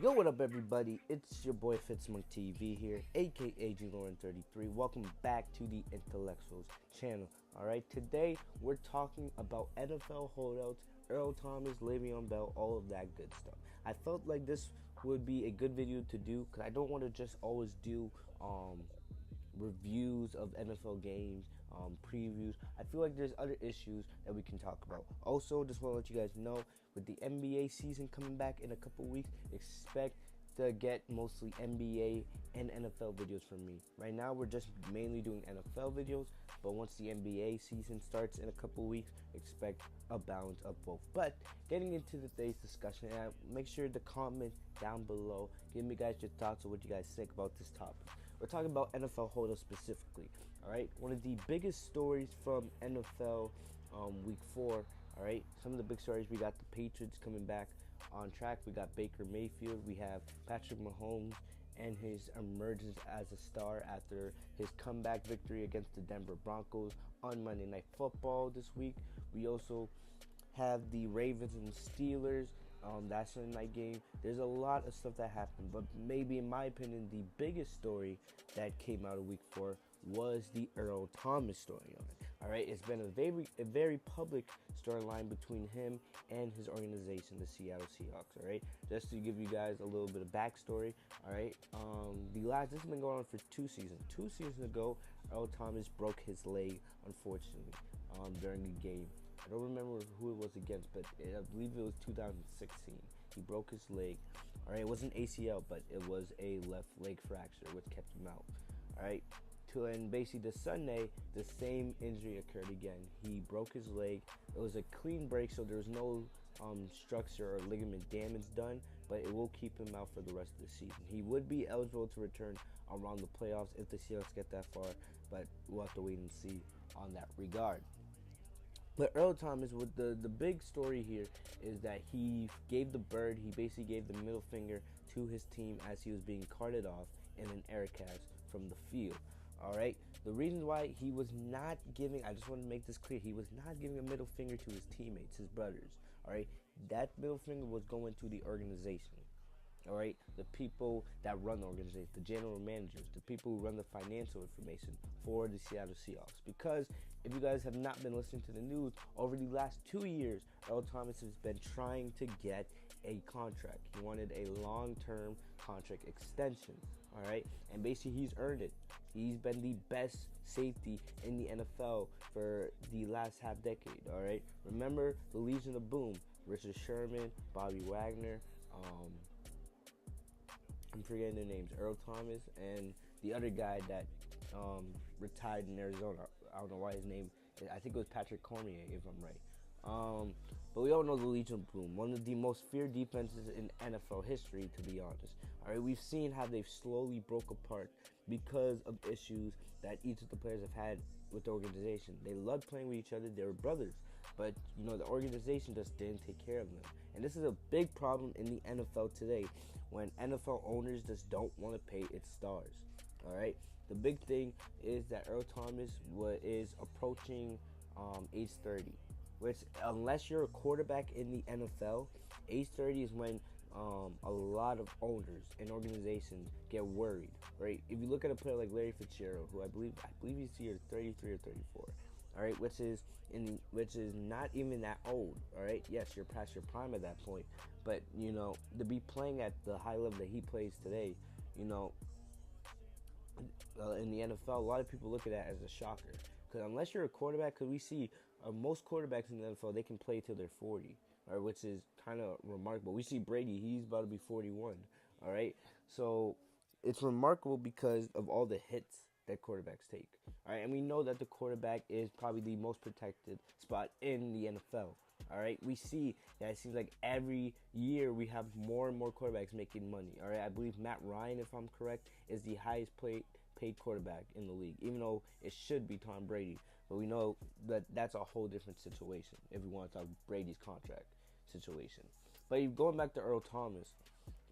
Yo, what up, everybody? It's your boy Fitzmonk TV here, aka G-Lauren33. Welcome back to the Intellectuals channel. Alright, today we're talking about NFL holdouts, Earl Thomas, Le'Veon Bell, all of that good stuff. I felt like this would be a good video to do because I don't want to just always do reviews of NFL games, previews. I feel like there's other issues that we can talk about. Also, just want to let you guys know, with the NBA season coming back in a couple weeks, expect to get mostly NBA and NFL videos from me. Right now, we're just mainly doing NFL videos, but once the NBA season starts in a couple weeks, expect a balance of both. But getting into today's discussion, make sure to comment down below. Give me guys your thoughts on what you guys think about this topic. We're talking about NFL holdouts specifically. All right, one of the biggest stories from NFL Week 4. All right, some of the big stories: we got the Patriots coming back on track. We got Baker Mayfield. We have Patrick Mahomes and his emergence as a star after his comeback victory against the Denver Broncos on Monday Night Football this week. We also have the Ravens and Steelers. That Sunday night game. There's a lot of stuff that happened, but maybe in my opinion, the biggest story that came out of Week 4 was the Earl Thomas storyline. All right, it's been a very public storyline between him and his organization, the Seattle Seahawks. All right, just to give you guys a little bit of backstory. All right, this has been going on for 2 seasons. 2 seasons ago, Earl Thomas broke his leg, unfortunately, during a game. I don't remember who it was against, but I believe it was 2016. He broke his leg. All right, it wasn't ACL, but it was a left leg fracture, which kept him out. All right, and basically the Sunday, the same injury occurred again. He broke his leg. It was a clean break, so there was no structure or ligament damage done, but it will keep him out for the rest of the season. He would be eligible to return around the playoffs if the Seahawks get that far, but we'll have to wait and see on that regard. But Earl Thomas, with the big story here is that he gave the bird, he basically gave the middle finger to his team as he was being carted off in an air cast from the field. All right, the reason why he was not giving, I just want to make this clear, he was not giving a middle finger to his teammates, his brothers. All right, that middle finger was going to the organization. All right, the people that run the organization, the general managers, the people who run the financial information for the Seattle Seahawks. Because if you guys have not been listening to the news, over the last 2 years, Earl Thomas has been trying to get a contract. He wanted a long-term contract extension. All right, and basically he's earned it. He's been the best safety in the NFL for the last half decade. All right, remember the Legion of Boom: Richard Sherman, Bobby Wagner. I'm forgetting their names, Earl Thomas, and the other guy that retired in Arizona. I don't know why his name, I think it was Patrick Cormier, if I'm right. But we all know the Legion of Boom, one of the most feared defenses in NFL history, to be honest. All right, we've seen how they've slowly broke apart because of issues that each of the players have had with the organization. They loved playing with each other. They were brothers. But, you know, the organization just didn't take care of them. And this is a big problem in the NFL today when NFL owners just don't want to pay its stars. All right. The big thing is that Earl Thomas is approaching age 30, which, unless you're a quarterback in the NFL, age 30 is when a lot of owners and organizations get worried, right? If you look at a player like Larry Fitzgerald, who I believe he's either 33 or 34. All right, which is not even that old. All right, yes, you're past your prime at that point, but you know, to be playing at the high level that he plays today, you know, in the NFL, a lot of people look at that as a shocker. Because unless you're a quarterback, because we see most quarterbacks in the NFL, they can play till they're 40, all right, which is kind of remarkable. We see Brady; he's about to be 41. All right, so it's remarkable because of all the hits that quarterbacks take. All right, and we know that the quarterback is probably the most protected spot in the NFL. All right, we see that it seems like every year we have more and more quarterbacks making money. All right, I believe Matt Ryan, if I'm correct, is the highest paid quarterback in the league, even though it should be Tom Brady. But we know that that's a whole different situation if we want to talk Brady's contract situation. But going back to Earl Thomas,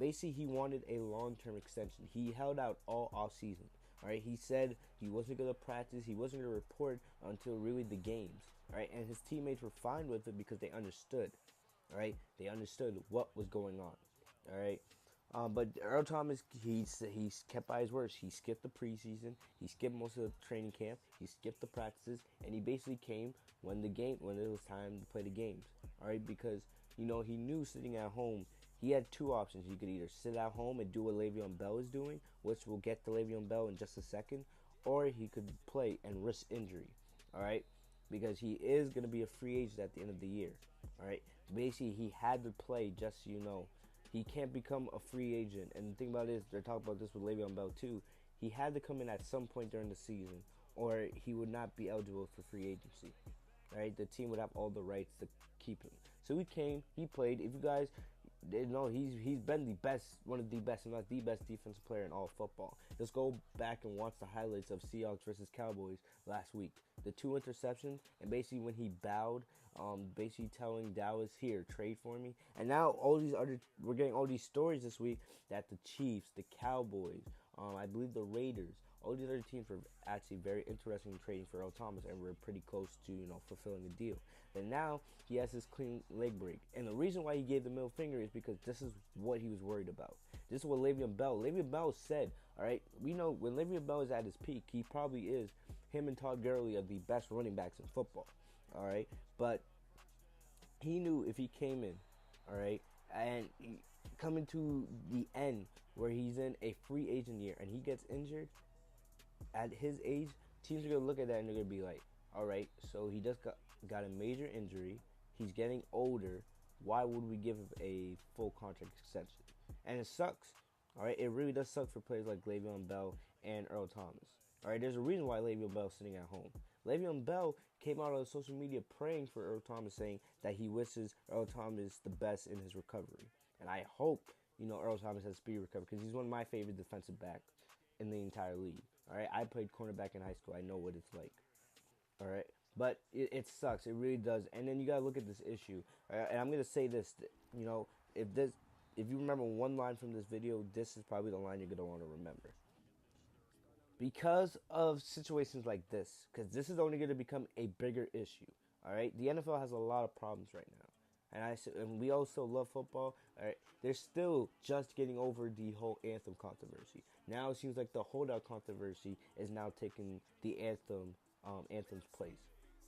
basically he wanted a long-term extension. He held out all offseason. All right, he said he wasn't going to practice, he wasn't going to report until really the games. All right, and his teammates were fine with it because they understood. All right, they understood what was going on. All right, But Earl Thomas, he's kept by his words. He skipped the preseason. He skipped most of the training camp. He skipped the practices, and he basically came when it was time to play the games. All right, because he knew sitting at home. He had two options. He could either sit at home and do what Le'Veon Bell is doing, which we'll get to Le'Veon Bell in just a second, or he could play and risk injury. All right, because he is going to be a free agent at the end of the year. All right, basically he had to play just so you know. He can't become a free agent. And the thing about it is, they're talking about this with Le'Veon Bell too. He had to come in at some point during the season, or he would not be eligible for free agency. Right? The team would have all the rights to keep him. So he came, he played. If you guys didn't know, he's been the best, one of the best, if not the best defensive player in all of football. Just go back and watch the highlights of Seahawks versus Cowboys last week. The 2 interceptions, and basically when he bowed, basically telling Dallas, here, trade for me. And now we're getting all these stories this week that the Chiefs, the Cowboys, I believe the Raiders, all these other teams were actually very interested in trading for Earl Thomas, and we're pretty close to fulfilling the deal. But now he has this clean leg break, and the reason why he gave the middle finger is because this is what he was worried about. This is what Le'Veon Bell said. All right, we know when Le'Veon Bell is at his peak, he probably is. Him and Todd Gurley are the best running backs in football. All right, but he knew if he came in, all right, and coming to the end where he's in a free agent year and he gets injured at his age, teams are going to look at that and they're going to be like, all right, so he just got a major injury. He's getting older. Why would we give him a full contract extension? And it sucks. All right, it really does suck for players like Le'Veon Bell and Earl Thomas. All right, there's a reason why Le'Veon Bell's sitting at home. Le'Veon Bell came out on social media praying for Earl Thomas, saying that he wishes Earl Thomas the best in his recovery. And I hope, Earl Thomas has speedy recovery, because he's one of my favorite defensive backs in the entire league. All right, I played cornerback in high school. I know what it's like. All right, but it sucks. It really does. And then you gotta look at this issue. All right? And I'm gonna say this. If you remember one line from this video, this is probably the line you're gonna want to remember. Because of situations like this, because this is only gonna become a bigger issue. All right, the NFL has a lot of problems right now. And we also love football. All right, they're still just getting over the whole anthem controversy. Now it seems like the holdout controversy is now taking the anthem's place,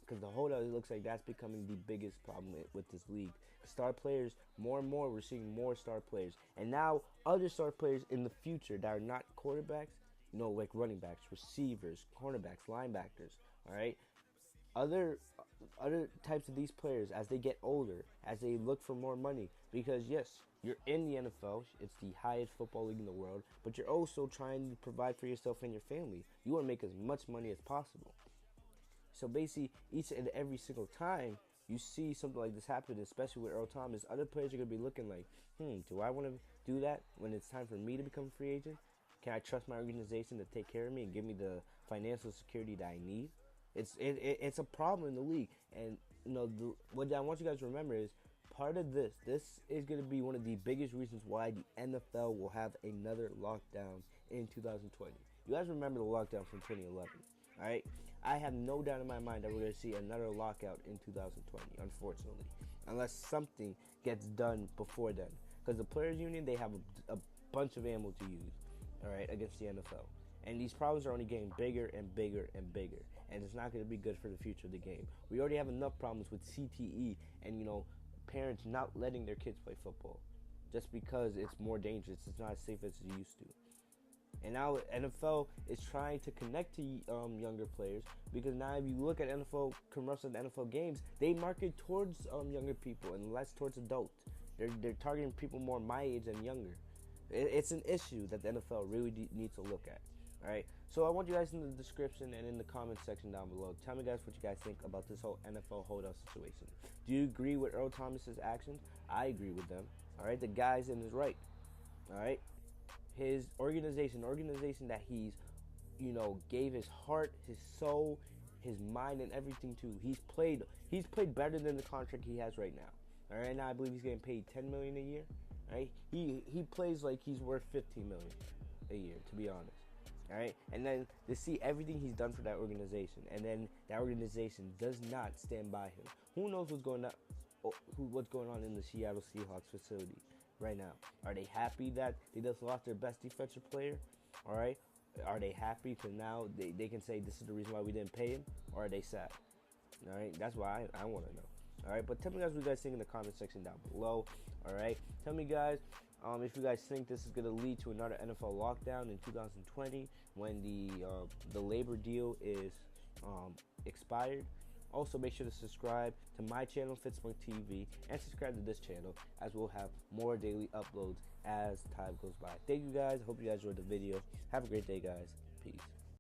because the holdout, it looks like that's becoming the biggest problem with this league. Star players, more and more, we're seeing more star players, and now other star players in the future that are not quarterbacks, like running backs, receivers, cornerbacks, linebackers. All right, other types of these players, as they get older, as they look for more money, because yes, you're in the NFL, it's the highest football league in the world, but you're also trying to provide for yourself and your family. You want to make as much money as possible. So basically, each and every single time you see something like this happen, especially with Earl Thomas, other players are going to be looking like, do I want to do that when it's time for me to become a free agent? Can I trust my organization to take care of me and give me the financial security that I need? It's a problem in the league. And, what I want you guys to remember is, part of this is going to be one of the biggest reasons why the NFL will have another lockdown in 2020. You guys remember the lockdown from 2011, all right? I have no doubt in my mind that we're going to see another lockout in 2020, unfortunately, unless something gets done before then. Because the Players Union, they have a bunch of ammo to use, all right, against the NFL. And these problems are only getting bigger and bigger and bigger. And it's not going to be good for the future of the game. We already have enough problems with CTE and, parents not letting their kids play football just because it's more dangerous. It's not as safe as it used to. And now NFL is trying to connect to younger players, because now if you look at NFL commercials and NFL games, they market towards younger people and less towards adults. They're targeting people more my age and younger. It's an issue that the NFL really needs to look at. All right, so I want you guys in the description and in the comment section down below. Tell me, guys, what you guys think about this whole NFL holdout situation. Do you agree with Earl Thomas's actions? I agree with them. All right, the guy's in his right. All right, his organization that he's, gave his heart, his soul, his mind, and everything to. He's played better than the contract he has right now. All right, now I believe he's getting paid $10 million a year. All right, he plays like he's worth $15 million a year, to be honest. All right, and then to see everything he's done for that organization, and then that organization does not stand by him. Who knows what's going on in the Seattle Seahawks facility? right now? Are they happy that they just lost their best defensive player? All right. Are they happy because now they can say this is the reason why we didn't pay him? Or are they sad? All right. That's why I want to know. All right. But tell me guys what you guys think in the comment section down below. All right. Tell me guys if you guys think this is going to lead to another NFL lockdown in 2020 when the labor deal is expired. Also, make sure to subscribe to my channel, Fitzmark TV, and subscribe to this channel, as we'll have more daily uploads as time goes by. Thank you guys. Hope you guys enjoyed the video. Have a great day, guys. Peace.